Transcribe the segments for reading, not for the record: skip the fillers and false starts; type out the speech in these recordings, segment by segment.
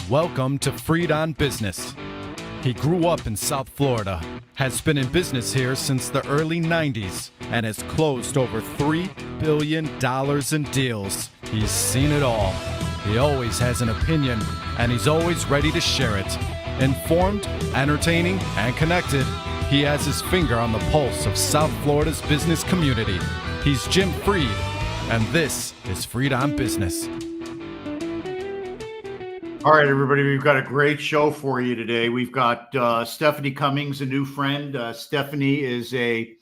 Welcome to Freed on Business. He grew up in South Florida, has been in business here since the early 90s, and has closed over $3 billion in deals. He's seen it all. He always has an opinion, and he's always ready to share it. Informed, entertaining, and connected, he has his finger on the pulse of South Florida's business community. He's Jim Freed, and this is Freed on Business. All right, everybody, we've got a great show for you today. We've got Stephanie Cummings, a new friend. Stephanie is a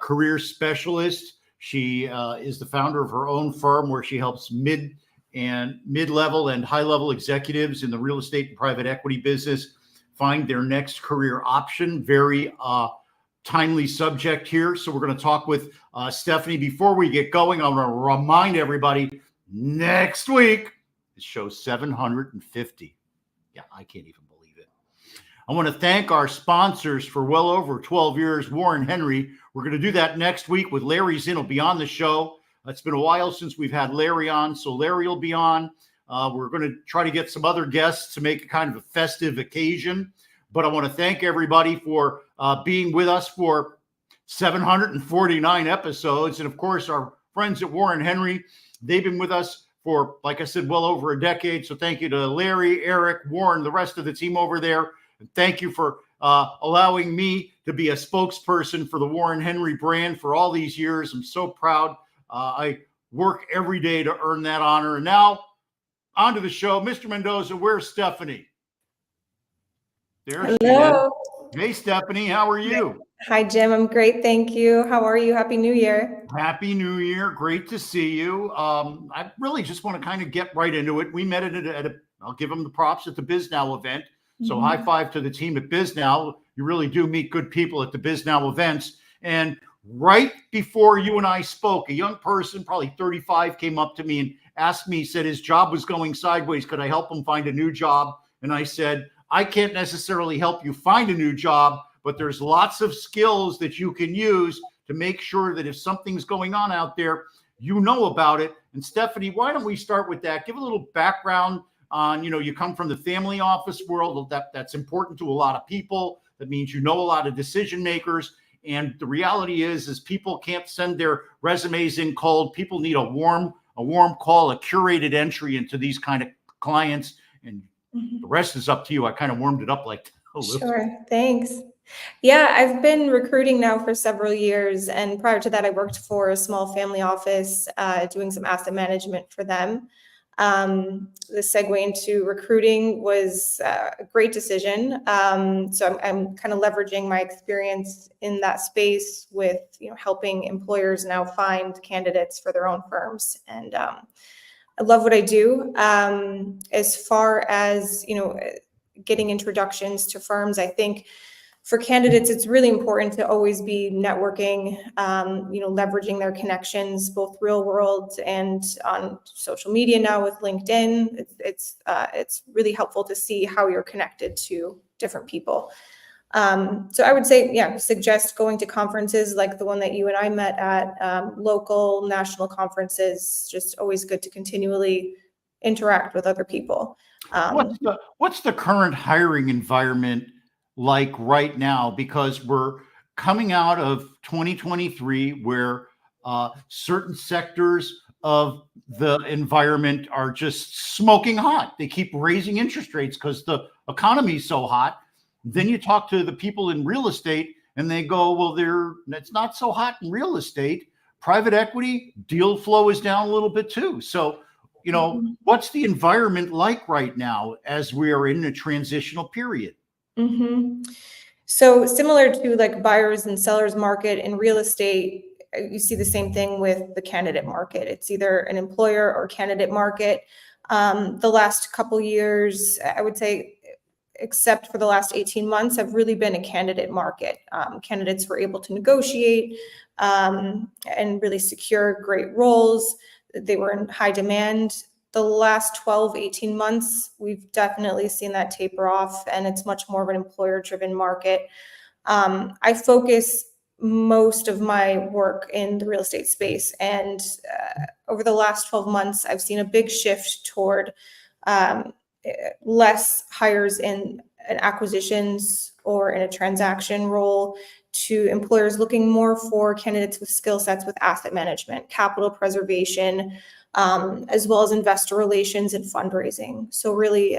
career specialist. She is the founder of her own firm where she helps mid-level and high-level executives in the real estate and private equity business find their next career option. Very timely subject here. So we're going to talk with Stephanie. Before we get going, I want to remind everybody, next week, it's show 750. Yeah, I can't even believe it. I want to thank our sponsors for well over 12 years, Warren Henry. We're going to do that next week with Larry Zinn. He'll be on the show. It's been a while since we've had Larry on, so Larry will be on. We're going to try to get some other guests to make it kind of a festive occasion. But I want to thank everybody for being with us for 749 episodes. And, of course, our friends at Warren Henry, they've been with us for, like I said, well over a decade. So thank you to Larry, Eric, Warren, the rest of the team over there. And thank you for allowing me to be a spokesperson for the Warren Henry brand for all these years. I'm so proud. I work every day to earn that honor. And now, on to the show. Mr. Mendoza, where's Stephanie? There she is. Hey, Stephanie, how are you? Hi, Jim. I'm great. Thank you. How are you? Happy New Year. Happy New Year. Great to see you. I really just want to kind of get right into it. We met I'll give them the props at the BizNow event. So high five to the team at BizNow. You really do meet good people at the BizNow events. And right before you and I spoke, a young person, probably 35, came up to me and asked me, said his job was going sideways. Could I help him find a new job? And I said, I can't necessarily help you find a new job, but there's lots of skills that you can use to make sure that if something's going on out there, you know about it. And Stephanie, why don't we start with that? Give a little background on, you come from the family office world. That's important to a lot of people. That means you know a lot of decision makers. And the reality is people can't send their resumes in cold. People need a warm call, a curated entry into these kind of clients. And the rest is up to you. I kind of warmed it up like a little. Sure. Thanks. Yeah, I've been recruiting now for several years. And prior to that, I worked for a small family office doing some asset management for them. The segue into recruiting was a great decision. So I'm kind of leveraging my experience in that space with, helping employers now find candidates for their own firms. And I love what I do. As far as, getting introductions to firms, I think for candidates, it's really important to always be networking, leveraging their connections, both real world and on social media now with LinkedIn. It's really helpful to see how you're connected to different people. So I would say, suggest going to conferences like the one that you and I met at, local, national conferences. Just always good to continually interact with other people. What's the current hiring environment like right now? Because we're coming out of 2023 where certain sectors of the environment are just smoking hot. They keep raising interest rates because the economy is so hot. Then you talk to the people in real estate and they go, well, it's not so hot in real estate. Private equity deal flow is down a little bit too. So, what's the environment like right now as we are in a transitional period? So similar to like buyers and sellers market in real estate, you see the same thing with the candidate market. It's either an employer or candidate market. The last couple years, I would say, except for the last 18 months, have really been a candidate market. Candidates were able to negotiate and really secure great roles. They were in high demand. The last 12, 18 months, we've definitely seen that taper off, and it's much more of an employer-driven market. I focus most of my work in the real estate space, and over the last 12 months, I've seen a big shift toward less hires in an acquisitions or in a transaction role to employers looking more for candidates with skill sets with asset management, capital preservation, as well as investor relations and fundraising. So really,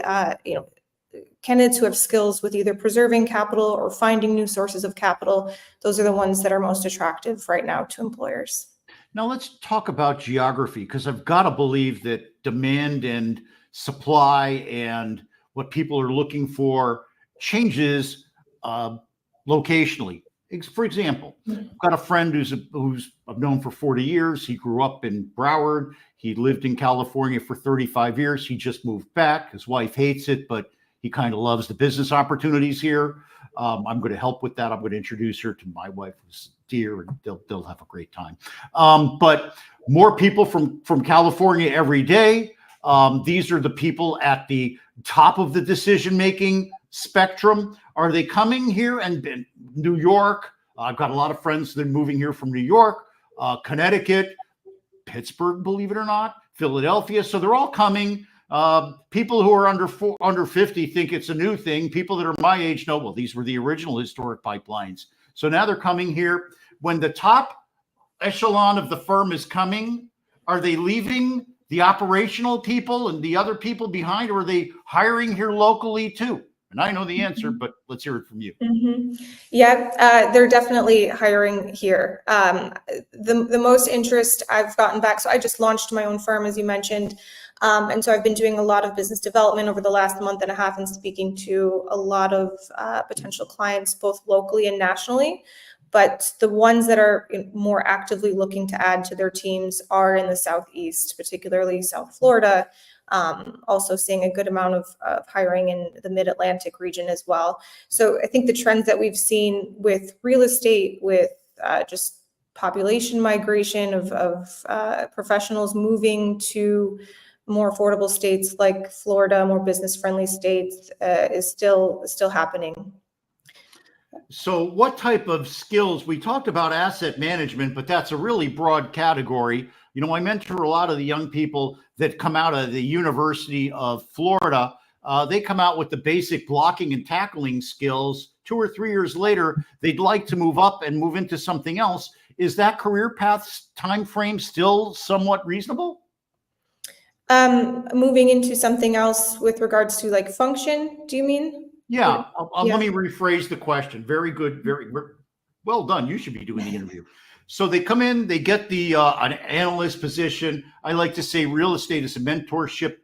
candidates who have skills with either preserving capital or finding new sources of capital, those are the ones that are most attractive right now to employers. Now let's talk about geography, because I've got to believe that demand and supply and what people are looking for changes locationally. For example, I've got a friend who's I've known for 40 years. He grew up in Broward. He lived in California for 35 years. He just moved back. His wife hates it, but he kind of loves the business opportunities here. I'm going to help with that. I'm going to introduce her to my wife, who's dear, and they'll have a great time. But more people from California every day. These are the people at the top of the decision-making spectrum. Are they coming here? And New York, I've got a lot of friends that are moving here from New York, Connecticut, Pittsburgh, believe it or not, Philadelphia. So they're all coming. People who are under 50 think it's a new thing. People that are my age know, well, these were the original historic pipelines. So now they're coming here. When the top echelon of the firm is coming, are they leaving the operational people and the other people behind, or are they hiring here locally too? And I know the answer, but let's hear it from you. Yeah, they're definitely hiring here. The most interest I've gotten back, so I just launched my own firm, as you mentioned. And so I've been doing a lot of business development over the last month and a half and speaking to a lot of potential clients, both locally and nationally. But the ones that are more actively looking to add to their teams are in the Southeast, particularly South Florida. Also seeing a good amount of hiring in the Mid-Atlantic region as well. So I think the trends that we've seen with real estate, with just population migration of professionals moving to more affordable states like Florida, more business-friendly states, is still happening. So what type of skills? We talked about asset management, but that's a really broad category. You know, I mentor a lot of the young people that come out of the University of Florida. They come out with the basic blocking and tackling skills. 2 or 3 years later, they'd like to move up and move into something else. Is that career path's time frame still somewhat reasonable? Moving into something else with regards to like function, do you mean? Yeah. Let me rephrase the question. Very good. Very well done. You should be doing the interview. So they come in, they get the an analyst position. I like to say real estate is a mentorship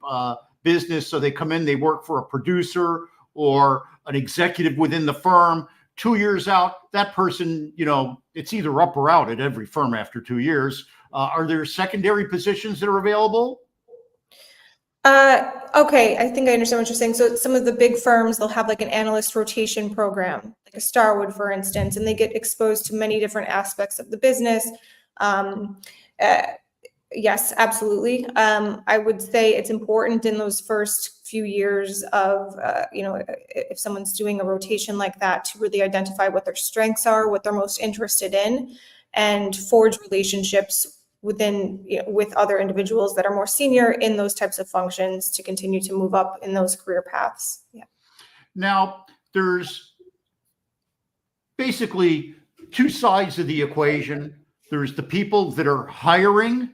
business. So they come in, they work for a producer or an executive within the firm. 2 years out, that person, you know, it's either up or out at every firm after 2 years. Are there secondary positions that are available? Okay, I think I understand what you're saying. So some of the big firms, they'll have like an analyst rotation program, like a Starwood, for instance, and they get exposed to many different aspects of the business. Yes, absolutely. I would say it's important in those first few years of, if someone's doing a rotation like that, to really identify what their strengths are, what they're most interested in, and forge relationships with other individuals that are more senior in those types of functions to continue to move up in those career paths. Yeah. Now, there's basically two sides of the equation. There's the people that are hiring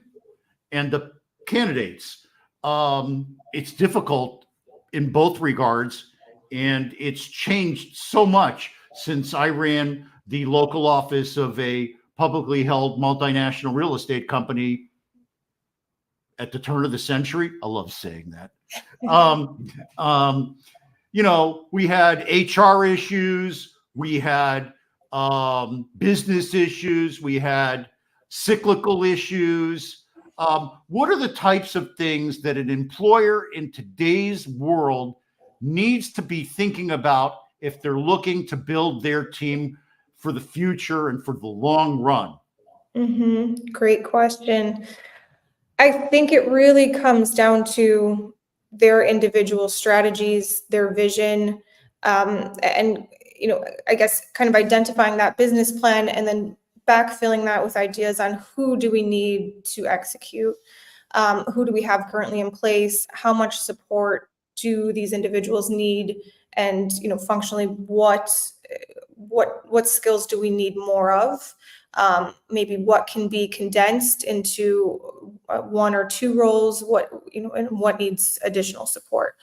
and the candidates. It's difficult in both regards, and it's changed so much since I ran the local office of a publicly held multinational real estate company at the turn of the century. I love saying that. We had HR issues, we had business issues, we had cyclical issues. What are the types of things that an employer in today's world needs to be thinking about if they're looking to build their team for the future and for the long run? Great question. I think it really comes down to their individual strategies, their vision, and I guess kind of identifying that business plan and then backfilling that with ideas on who do we need to execute, who do we have currently in place, how much support do these individuals need, and functionally what skills do we need more of? Maybe what can be condensed into 1 or 2 roles, and what needs additional support.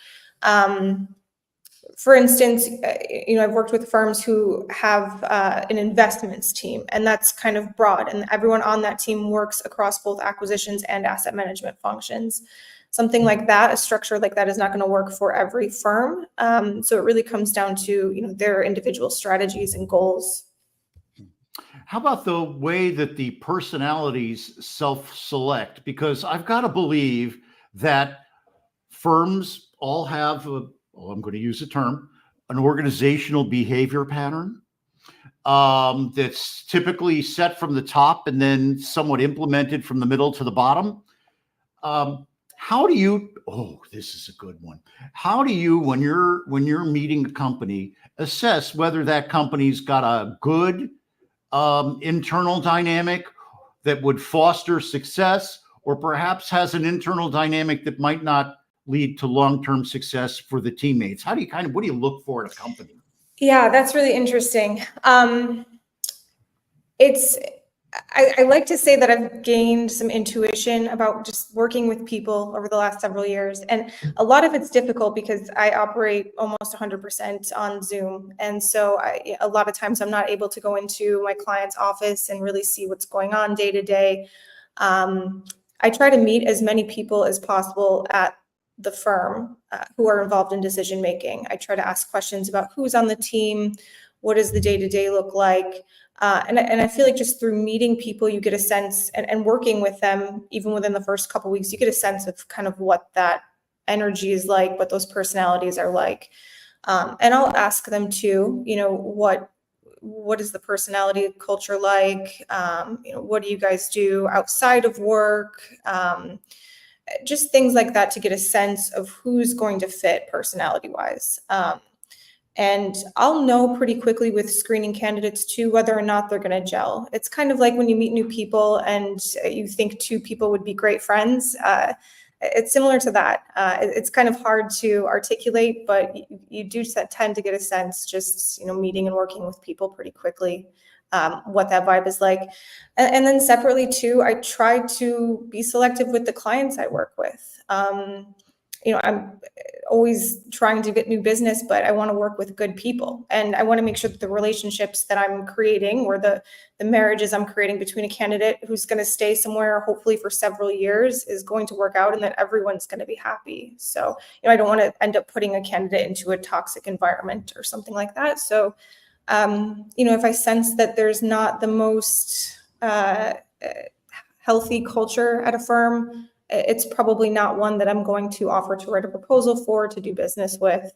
For instance, I've worked with firms who have an investments team, and that's kind of broad, and everyone on that team works across both acquisitions and asset management functions. Something like that, a structure like that, is not going to work for every firm. So it really comes down to their individual strategies and goals. How about the way that the personalities self-select? Because I've got to believe that firms all have, I'm going to use a term, an organizational behavior pattern that's typically set from the top and then somewhat implemented from the middle to the bottom. How do you, this is a good one. How do you, when you're meeting a company, assess whether that company's got a good internal dynamic that would foster success, or perhaps has an internal dynamic that might not lead to long-term success for the teammates? What do you look for in a company? Yeah, that's really interesting. I like to say that I've gained some intuition about just working with people over the last several years. And a lot of it's difficult because I operate almost 100% on Zoom. And so a lot of times I'm not able to go into my client's office and really see what's going on day to day. I try to meet as many people as possible at the firm who are involved in decision making. I try to ask questions about who's on the team, what does the day-to-day look like, and I feel like just through meeting people, you get a sense, and working with them, even within the first couple of weeks, you get a sense of kind of what that energy is like, what those personalities are like, and I'll ask them too, what is the personality culture like? What do you guys do outside of work? Just things like that to get a sense of who's going to fit personality-wise. And I'll know pretty quickly with screening candidates too, whether or not they're going to gel. It's kind of like when you meet new people and you think 2 people would be great friends. It's similar to that. It's kind of hard to articulate, but you do tend to get a sense just, meeting and working with people pretty quickly, what that vibe is like. And then separately too, I try to be selective with the clients I work with. I'm always trying to get new business, but I want to work with good people. And I want to make sure that the relationships that I'm creating, or the marriages I'm creating between a candidate who's going to stay somewhere, hopefully for several years, is going to work out and that everyone's going to be happy. So, I don't want to end up putting a candidate into a toxic environment or something like that. So, if I sense that there's not the most healthy culture at a firm, it's probably not one that I'm going to offer to write a proposal for, to do business with.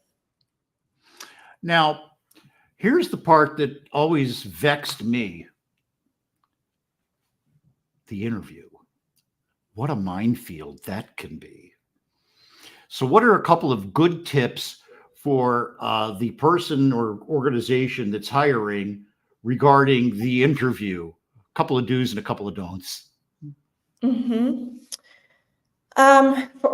Now, here's the part that always vexed me. The interview. What a minefield that can be. So what are a couple of good tips for the person or organization that's hiring regarding the interview? A couple of do's and a couple of don'ts. Mm-hmm.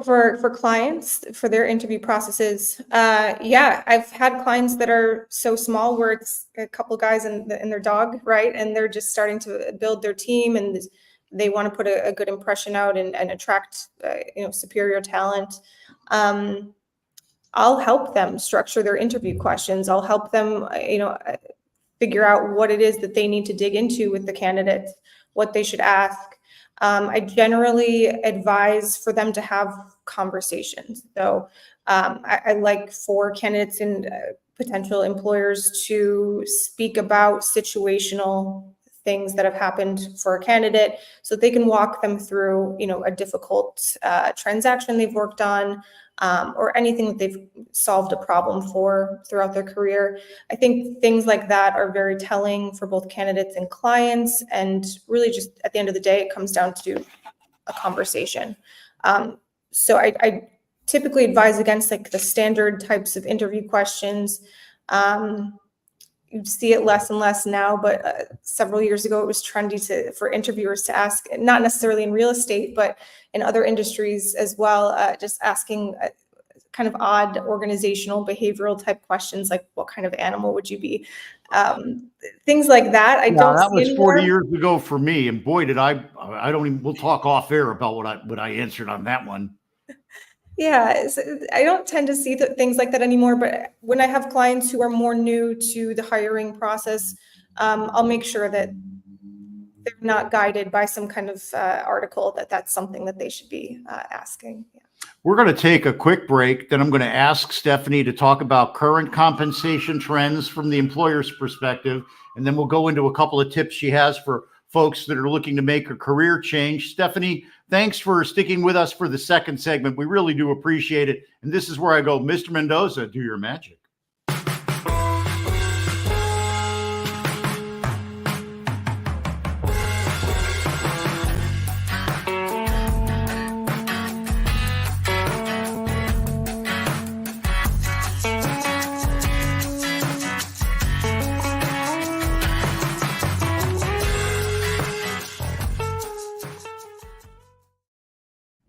For clients, for their interview processes, I've had clients that are so small where it's a couple guys and their dog, right? And they're just starting to build their team, and they want to put a good impression out and attract, superior talent. I'll help them structure their interview questions. I'll help them, figure out what it is that they need to dig into with the candidates, what they should ask. I generally advise for them to have conversations. So I like for candidates and potential employers to speak about situational things that have happened for a candidate, so they can walk them through, a difficult transaction they've worked on, or anything that they've solved a problem for throughout their career. I think things like that are very telling for both candidates and clients. And really, just at the end of the day, it comes down to a conversation. So I typically advise against like the standard types of interview questions. You see it less and less now, but several years ago, it was trendy for interviewers to ask, not necessarily in real estate, but in other industries as well, just asking kind of odd organizational behavioral type questions, like what kind of animal would you be? Things like that. I don't that see was 40 anymore. years ago for me. And boy, did I don't even, we'll talk off air about what I answered on that one. Yeah, I don't tend to see things like that anymore, but when I have clients who are more new to the hiring process, I'll make sure that they're not guided by some kind of article that's something that they should be asking. Yeah. We're going to take a quick break. Then I'm going to ask Stephanie to talk about current compensation trends from the employer's perspective. And then we'll go into a couple of tips she has for folks that are looking to make a career change. Stephanie, thanks for sticking with us for the second segment. We really do appreciate it. And this is where I go, Mr. Mendoza, do your magic.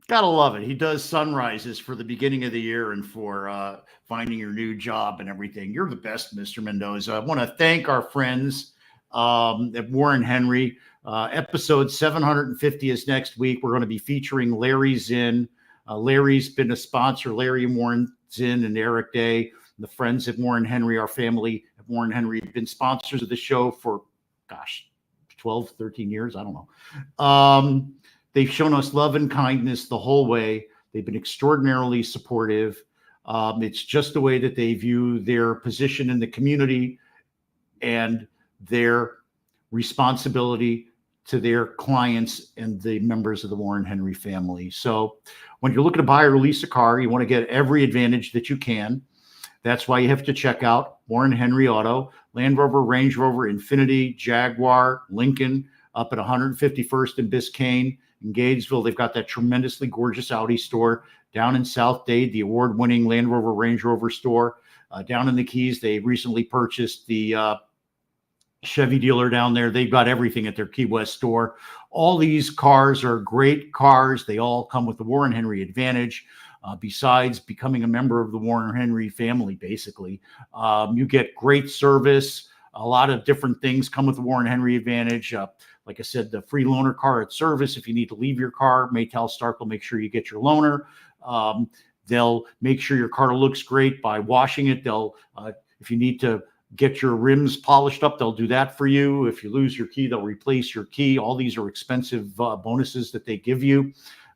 Gotta love it. He does sunrises for the beginning of the year and for finding your new job and everything. You're the best, Mr. Mendoza. I want to thank our friends at Warren Henry. Episode 750 is next week. We're going to be featuring Larry Zinn. Larry's been a sponsor. Larry and Warren Zinn and Eric Day, the friends at Warren Henry, our family at Warren Henry, have been sponsors of the show for, 12, 13 years. I don't know. They've shown us love and kindness the whole way. They've been extraordinarily supportive. It's just the way that they view their position in the community and their responsibility to their clients and the members of the Warren Henry family. So when you're looking to buy or lease a car, you want to get every advantage that you can. That's why you have to check out Warren Henry Auto, Land Rover, Range Rover, Infiniti, Jaguar, Lincoln, up at 151st and Biscayne. In Gainesville, they've got that tremendously gorgeous Audi store. Down in South Dade, the award-winning Land Rover, Range Rover store. Down in the Keys, they recently purchased the Chevy dealer down there. They've got everything at their Key West store. All these cars are great cars. They all come with the Warren Henry Advantage. Besides becoming a member of the Warren Henry family, basically, you get great service. A lot of different things come with the Warren Henry Advantage. Like I said, the free loaner car at service. If you need to leave your car, Maytal Stark will make sure you get your loaner. They'll make sure your car looks great by washing it. They'll, if you need to get your rims polished up, they'll do that for you. If you lose your key, they'll replace your key. All these are expensive bonuses that they give you.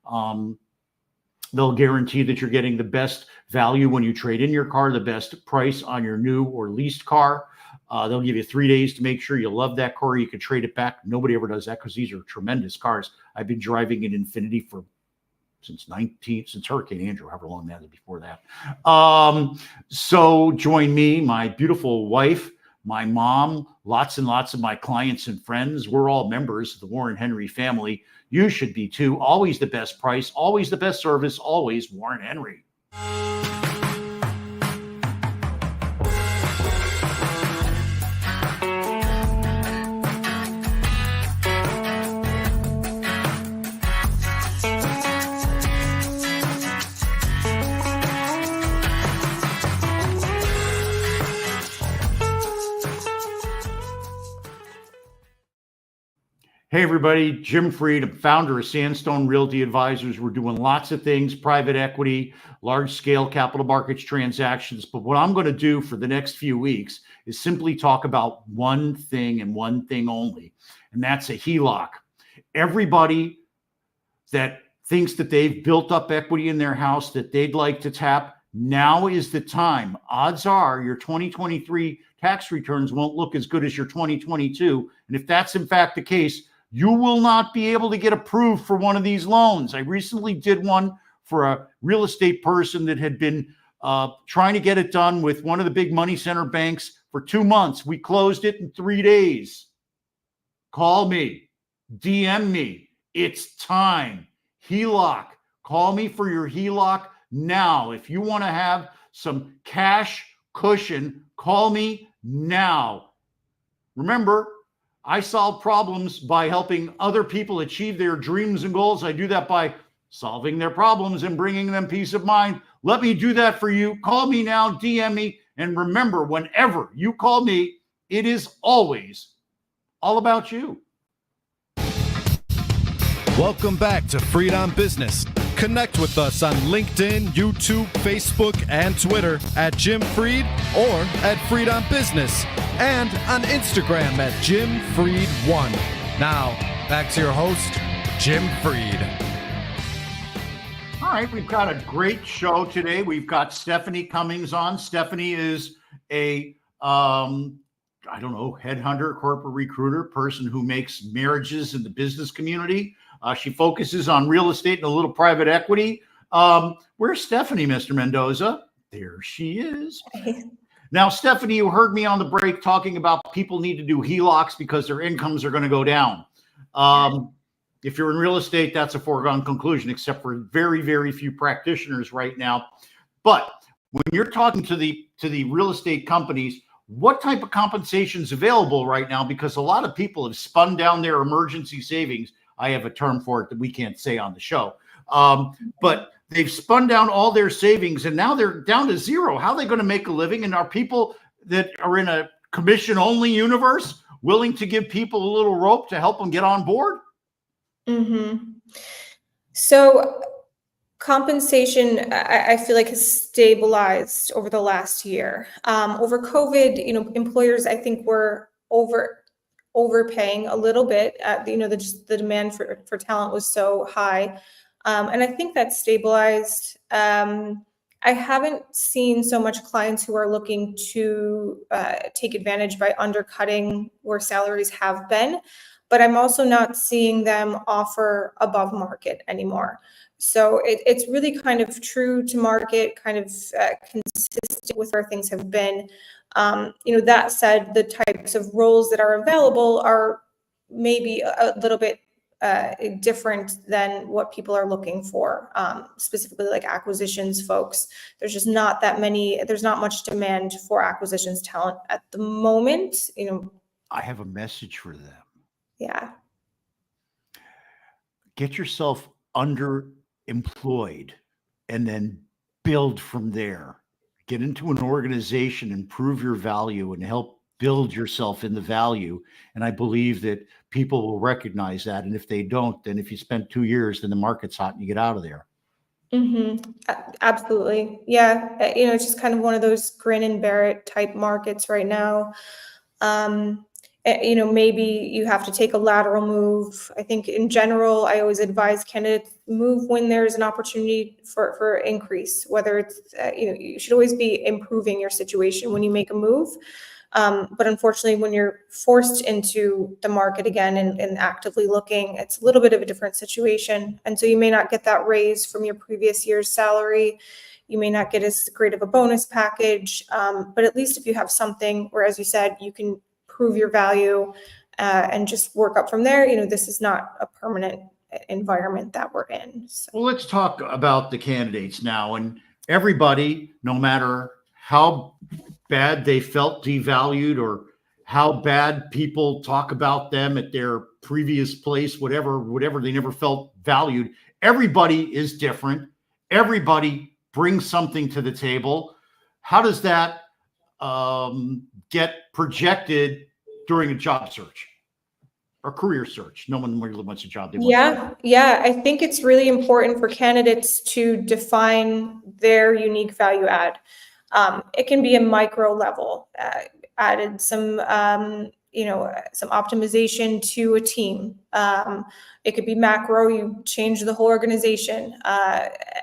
They'll guarantee that you're getting the best value when you trade in your car, the best price on your new or leased car. They'll give you 3 days to make sure you love that car. You can trade it back. Nobody ever does that because these are tremendous cars. I've been driving an Infiniti since Hurricane Andrew, however long that is before that. So join me, my beautiful wife, my mom, lots and lots of my clients and friends. We're all members of the Warren Henry family. You should be too. Always the best price, always the best service, always Warren Henry. Hey, everybody. Jim Freed, founder of Sandstone Realty Advisors. We're doing lots of things, private equity, large-scale capital markets transactions. But what I'm going to do for the next few weeks is simply talk about one thing and one thing only, and that's a HELOC. Everybody that thinks that they've built up equity in their house that they'd like to tap, now is the time. Odds are your 2023 tax returns won't look as good as your 2022. And if that's in fact the case, you will not be able to get approved for one of these loans. I recently did one for a real estate person that had been trying to get it done with one of the big money center banks for 2 months. We closed it in 3 days. Call me, DM me. It's time. HELOC. Call me for your HELOC now. If you want to have some cash cushion, call me now. Remember, I solve problems by helping other people achieve their dreams and goals. I do that by solving their problems and bringing them peace of mind. Let me do that for you. Call me now, DM me. And remember, whenever you call me, it is always all about you. Welcome back to Freed on Business. Connect with us on LinkedIn, YouTube, Facebook, and Twitter at Jim Freed or at Freed on Business, and on Instagram at Jim Freed1. Now, back to your host, Jim Freed. All right, we've got a great show today. We've got Stephanie Cummings on. Stephanie is a headhunter, corporate recruiter, person who makes marriages in the business community. She focuses on real estate and a little private equity. Where's Stephanie, Mr. Mendoza? There she is. Now, Stephanie, you heard me on the break talking about people need to do HELOCs because their incomes are going to go down. If you're in real estate, that's a foregone conclusion, except for very, very few practitioners right now. But when you're talking to the real estate companies, what type of compensation is available right now? Because a lot of people have spun down their emergency savings. I have a term for it that we can't say on the show. But they've spun down all their savings and now they're down to zero. How are they going to make a living? And are people that are in a commission-only universe willing to give people a little rope to help them get on board? Mm-hmm. So compensation, I feel like, has stabilized over the last year. Over COVID, employers, I think, were overpaying a little bit. The demand for talent was so high. And I think that's stabilized. I haven't seen so much clients who are looking to take advantage by undercutting where salaries have been, but I'm also not seeing them offer above market anymore. So it's really kind of true to market, kind of consistent with where things have been. That said, the types of roles that are available are maybe a little bit different than what people are looking for, specifically like acquisitions folks. There's just not that many, there's not much demand for acquisitions talent at the moment. I have a message for them. Yeah. Get yourself underemployed and then build from there. Get into an organization and prove your value and help build yourself in the value. And I believe that people will recognize that. And if they don't, then if you spend 2 years, then the market's hot and you get out of there. Mm-hmm. Absolutely. Yeah. It's just kind of one of those grin and bear it type markets right now. Maybe you have to take a lateral move. I think in general, I always advise candidates move when there's an opportunity for increase, whether it's, you should always be improving your situation when you make a move. But unfortunately, when you're forced into the market again and actively looking, it's a little bit of a different situation. And so you may not get that raise from your previous year's salary. You may not get as great of a bonus package. But at least if you have something where, as you said, you can prove your value and just work up from there. This is not a permanent environment that we're in. So. Well, let's talk about the candidates now. And everybody, no matter how bad they felt devalued or how bad people talk about them at their previous place, whatever, they never felt valued. Everybody is different. Everybody brings something to the table. How does that get projected during a job search or career search? No one really wants a job. Yeah. I think it's really important for candidates to define their unique value add. It can be a micro level, added some optimization to a team. It could be macro, you change the whole organization.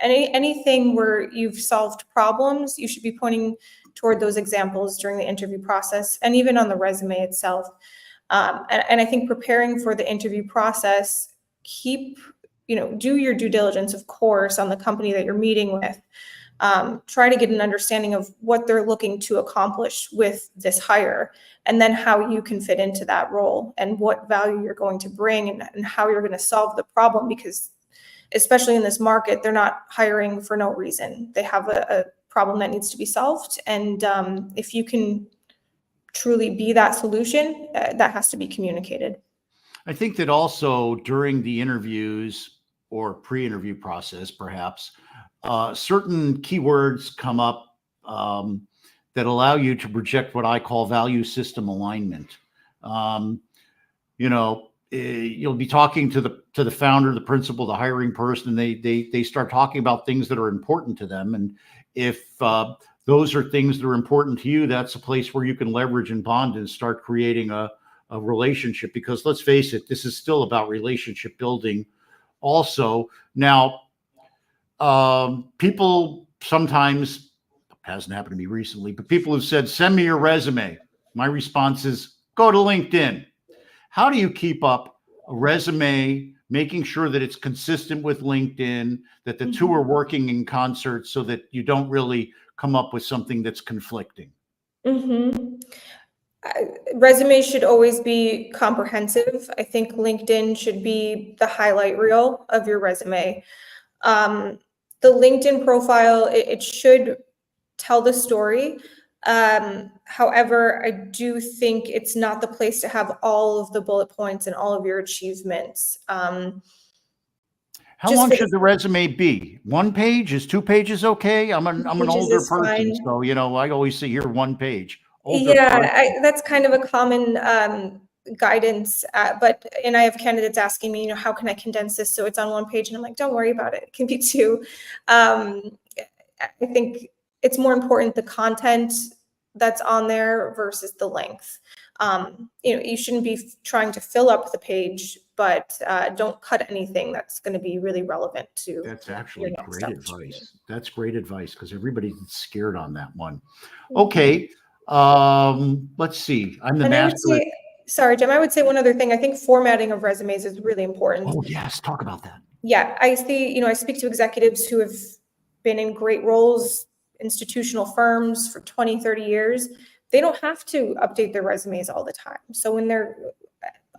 Anything where you've solved problems, you should be pointing toward those examples during the interview process and even on the resume itself. And I think preparing for the interview process, do your due diligence, of course, on the company that you're meeting with. Try to get an understanding of what they're looking to accomplish with this hire, and then how you can fit into that role and what value you're going to bring and how you're going to solve the problem. Because especially in this market, they're not hiring for no reason. They have a problem that needs to be solved. And if you can truly be that solution, that has to be communicated. I think that also during the interviews or pre-interview process, perhaps, certain keywords come up that allow you to project what I call value system alignment. You'll be talking to the founder, the principal, the hiring person, and they start talking about things that are important to them. And if those are things that are important to you, that's a place where you can leverage and bond and start creating a relationship. Because let's face it, this is still about relationship building also. Now, people sometimes, hasn't happened to me recently, but people have said, send me your resume. My response is, go to LinkedIn. How do you keep up a resume, making sure that it's consistent with LinkedIn, that the two are working in concert so that you don't really come up with something that's conflicting? Resume should always be comprehensive. I think LinkedIn should be the highlight reel of your resume. The LinkedIn profile, it should tell the story. However, I do think it's not the place to have all of the bullet points and all of your achievements. How long should the resume be? 1 page? Is 2 pages okay? I'm an older person, fine. So I always see here 1 page. That's kind of a common guidance, and I have candidates asking me, how can I condense this so it's on 1 page? And I'm like, don't worry about it. It can be 2. I think it's more important the content that's on there versus the length. You shouldn't be trying to fill up the page, but don't cut anything that's going to be really relevant to. That's actually great advice. That's great advice, because everybody's scared on that one. Okay. Let's see. I'm the master. Sorry, Jim, I would say one other thing. I think formatting of resumes is really important. Oh, yes. Talk about that. Yeah. I speak to executives who have been in great roles, institutional firms for 20, 30 years. They don't have to update their resumes all the time. So when they're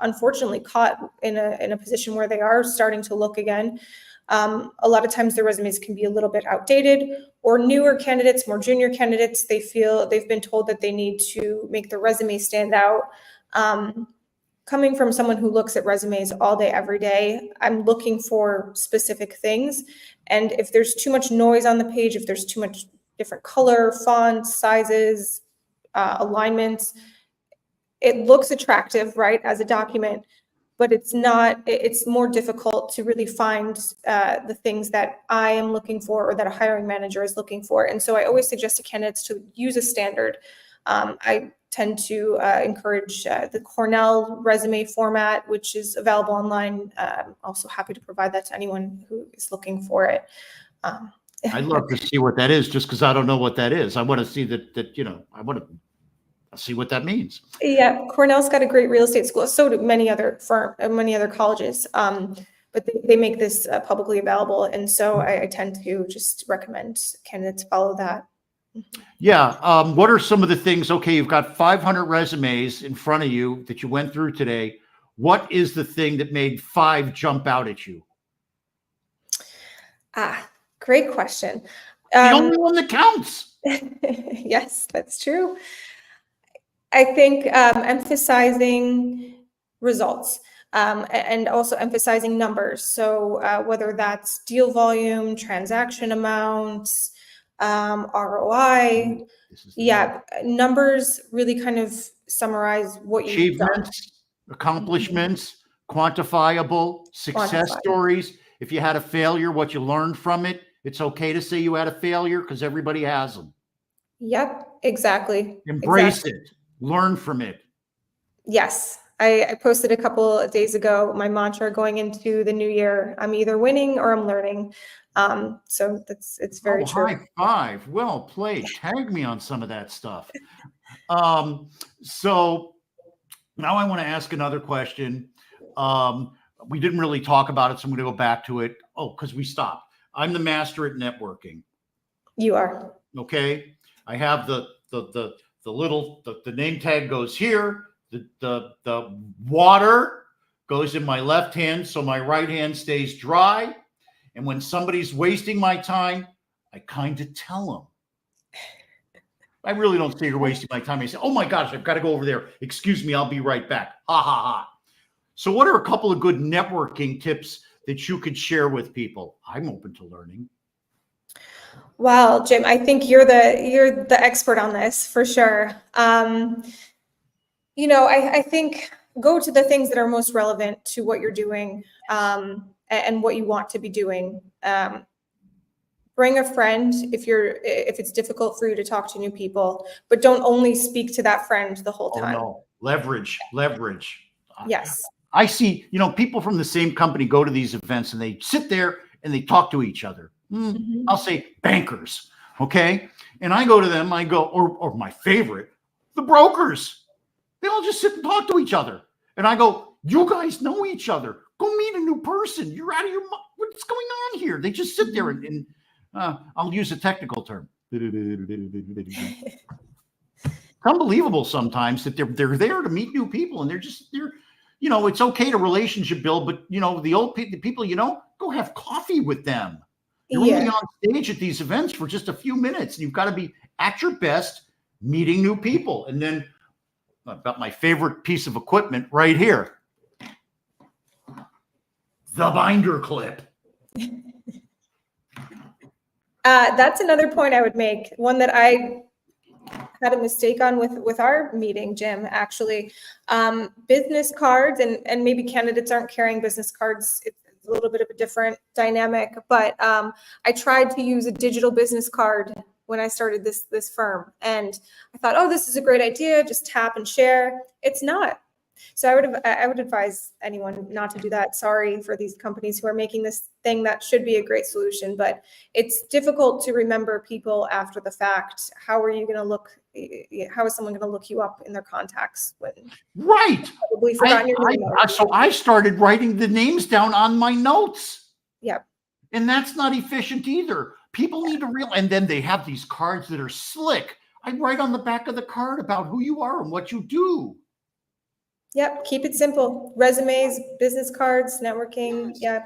unfortunately caught in a position where they are starting to look again, a lot of times their resumes can be a little bit outdated, or newer candidates, more junior candidates, they feel they've been told that they need to make the resume stand out. Coming from someone who looks at resumes all day, every day, I'm looking for specific things. And if there's too much noise on the page, if there's too much different color, fonts, sizes, alignments, it looks attractive, right, as a document, but it's not. It's more difficult to really find the things that I am looking for or that a hiring manager is looking for. And so I always suggest to candidates to use a standard. I tend to encourage the Cornell resume format, which is available online. Also happy to provide that to anyone who is looking for it. I'd love to see what that is, just because I don't know what that is. I want to see I want to see what that means. Yeah, Cornell's got a great real estate school. So do many other many other colleges. But they make this publicly available. And so I tend to just recommend candidates follow that. Yeah. What are some of the things? Okay, you've got 500 resumes in front of you that you went through today. What is the thing that made 5 jump out at you? Great question. The only one that counts. Yes, that's true. I think emphasizing results and also emphasizing numbers. So whether that's deal volume, transaction amounts, ROI, numbers really kind of summarize what you've done. Achievements, accomplishments, quantifiable, success stories. If you had a failure, what you learned from it. It's okay to say you had a failure because everybody has them. Yep, exactly. Embrace it. Learn from it. Yes. I posted a couple of days ago, my mantra going into the new year: I'm either winning or I'm learning. So it's very true. High five. Well played. Tag me on some of that stuff. So now I want to ask another question. We didn't really talk about it, so I'm going to go back to it. Oh, because we stopped. I'm the master at networking. You are. Okay. I have the little name tag goes here. The water goes in my left hand, so my right hand stays dry. And when somebody's wasting my time, I kind of tell them. I really don't say you're wasting my time. I say, oh my gosh, I've got to go over there. Excuse me, I'll be right back. Ha ha ha. So what are a couple of good networking tips that you could share with people? I'm open to learning. Well, Jim, I think you're the expert on this for sure. I think go to the things that are most relevant to what you're doing, and what you want to be doing. Bring a friend if it's difficult for you to talk to new people, but don't only speak to that friend the whole time. No, leverage. Yes. I see, people from the same company go to these events and they sit there and they talk to each other. I'll say bankers. Okay. And I go to them, or my favorite, the brokers. They all just sit and talk to each other. And I go, you guys know each other. Go meet a new person. You're out of your mind. What's going on here? They just sit there and I'll use a technical term. It's unbelievable sometimes that they're there to meet new people, and they're it's okay to relationship build, but the people go have coffee with them. You're only on stage at these events for just a few minutes, and you've got to be at your best meeting new people. And then I've got my favorite piece of equipment right here, the binder clip. That's another point I would make. One that I had a mistake on with our meeting, Jim, actually. Business cards, and maybe candidates aren't carrying business cards. It's a little bit of a different dynamic, but I tried to use a digital business card when I started this firm. And I thought, oh, this is a great idea. Just tap and share. It's not. So I would advise anyone not to do that. Sorry for these companies who are making this thing that should be a great solution, but it's difficult to remember people after the fact. How are you going to look? How is someone going to look you up in their contacts when probably forgotten your name? So I started writing the names down on my notes. Yep. And that's not efficient either. People need to realize, and then they have these cards that are slick. I write on the back of the card about who you are and what you do. Yep. Keep it simple. Resumes, business cards, networking. Yeah.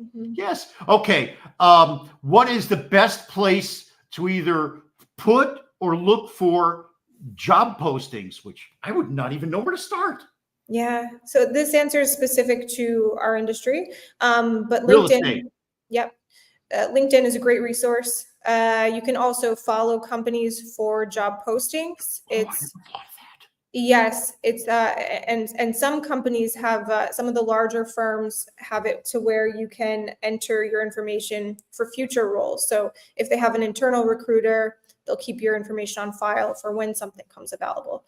Mm-hmm. Yes. Okay. What is the best place to either put or look for job postings, which I would not even know where to start? Yeah. So this answer is specific to our industry, but Real LinkedIn. estate. Yep. LinkedIn is a great resource. You can also follow companies for job postings. Yes, it's and some companies have some of the larger firms have it to where you can enter your information for future roles. So if they have an internal recruiter, they'll keep your information on file for when something comes available.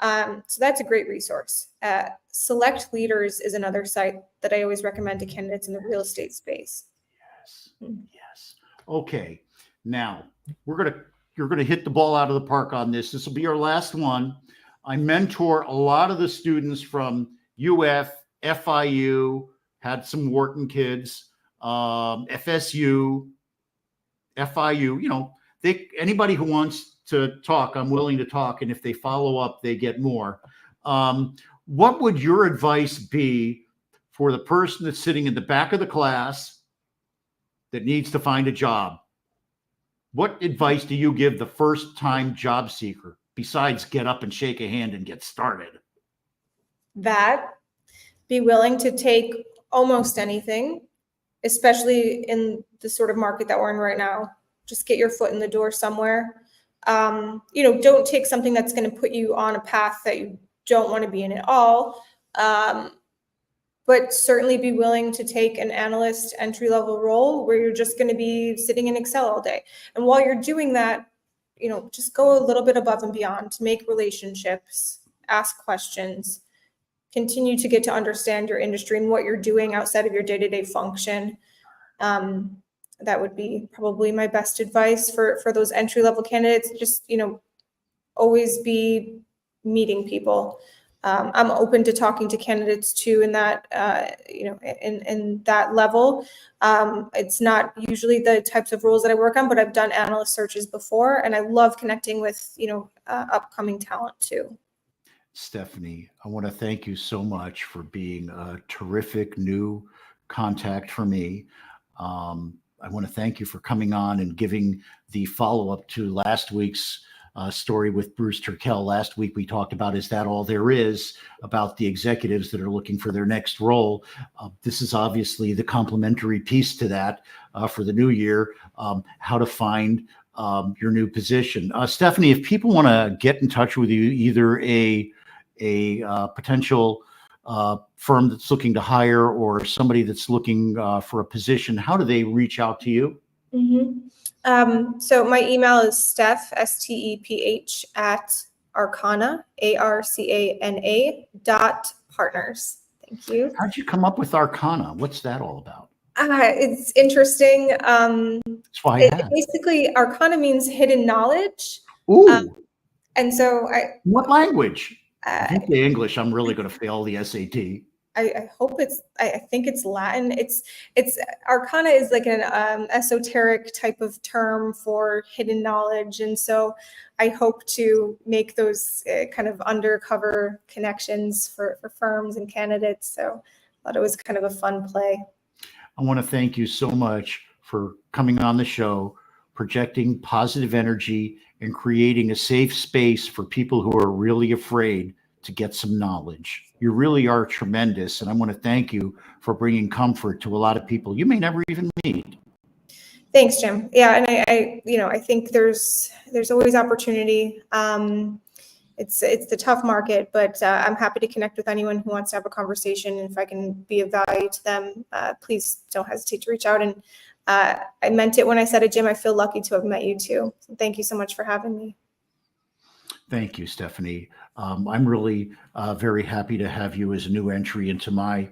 So that's a great resource. Select Leaders is another site that I always recommend to candidates in the real estate space. Yes. Okay. Now you're gonna hit the ball out of the park on this. This will be our last one. I mentor a lot of the students from UF, FIU, had some Wharton kids, FSU, FIU. Anybody who wants to talk, I'm willing to talk, and if they follow up, they get more. What would your advice be for the person that's sitting in the back of the class that needs to find a job? What advice do you give the first-time job seeker besides get up and shake a hand and get started? Be willing to take almost anything, especially in the sort of market that we're in right now. Just get your foot in the door somewhere. Don't take something that's going to put you on a path that you don't want to be in at all. But certainly be willing to take an analyst entry-level role where you're just going to be sitting in Excel all day. And while you're doing that, just go a little bit above and beyond to make relationships, ask questions, continue to get to understand your industry and what you're doing outside of your day-to-day function. That would be probably my best advice for those entry-level candidates. Just, always be meeting people. I'm open to talking to candidates too in that, in that level. It's not usually the types of roles that I work on, but I've done analyst searches before, and I love connecting with, upcoming talent too. Stephanie, I want to thank you so much for being a terrific new contact for me. I want to thank you for coming on and giving the follow-up to last week's story with Bruce Turkel last week. We talked about, is that all there is, about the executives that are looking for their next role. This is obviously the complementary piece to that for the new year, how to find your new position. Stephanie, if people want to get in touch with you, either a potential firm that's looking to hire or somebody that's looking for a position, how do they reach out to you? So my email is Steph, STEPH, at Arcana, ARCANA.partners. Thank you. How'd you come up with Arcana? What's that all about? It's interesting. That's why I asked. Basically, Arcana means hidden knowledge. Ooh, And so what language? If you say English, I'm really going to fail the SAT. I hope I think it's Latin. It's Arcana is like an esoteric type of term for hidden knowledge. And so I hope to make those kind of undercover connections for firms and candidates. So I thought it was kind of a fun play. I want to thank you so much for coming on the show, projecting positive energy and creating a safe space for people who are really afraid to get some knowledge. You really are tremendous. And I want to thank you for bringing comfort to a lot of people you may never even meet. Thanks, Jim. Yeah. And I think there's always opportunity. It's the tough market, but I'm happy to connect with anyone who wants to have a conversation. And if I can be of value to them, please don't hesitate to reach out. And I meant it when I said it, Jim. I feel lucky to have met you too. So thank you so much for having me. Thank you, Stephanie. I'm really very happy to have you as a new entry into my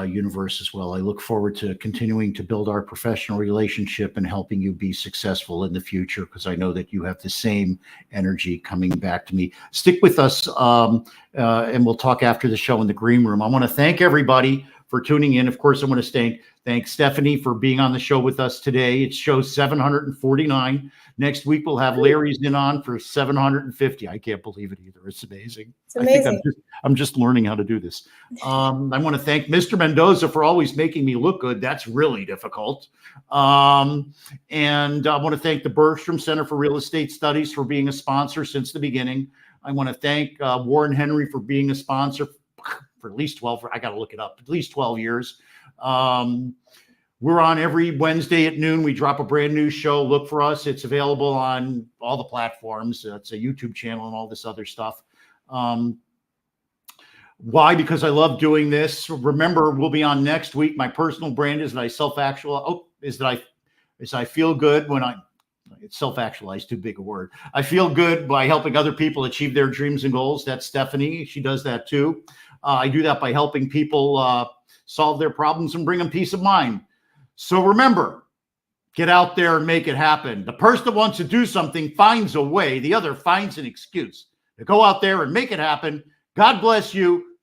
universe as well. I look forward to continuing to build our professional relationship and helping you be successful in the future, because I know that you have the same energy coming back to me. Stick with us, and we'll talk after the show in the green room. I want to thank everybody for tuning in. Of course, I want to thank Stephanie for being on the show with us today. It's show 749. Next week, we'll have Larry's in on for 750. I can't believe it either. It's amazing. It's amazing. I'm just learning how to do this. I want to thank Mr. Mendoza for always making me look good. That's really difficult. And I want to thank the Bergstrom Center for Real Estate Studies for being a sponsor since the beginning. I want to thank Warren Henry for being a sponsor for at least 12, I got to look it up, at least 12 years. We're on every Wednesday at noon. We drop a brand new show. Look for us. It's available on all the platforms. It's a YouTube channel and all this other stuff. Why? Because I love doing this. Remember, we'll be on next week. My personal brand is that I feel good when it's self-actualized, too big a word. I feel good by helping other people achieve their dreams and goals. That's Stephanie. She does that too. I do that by helping people solve their problems and bring them peace of mind. So remember, get out there and make it happen. The person that wants to do something finds a way. The other finds an excuse to go out there and make it happen. God bless you.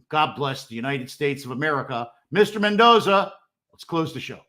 God bless the United States of America. Mr. Mendoza, let's close the show.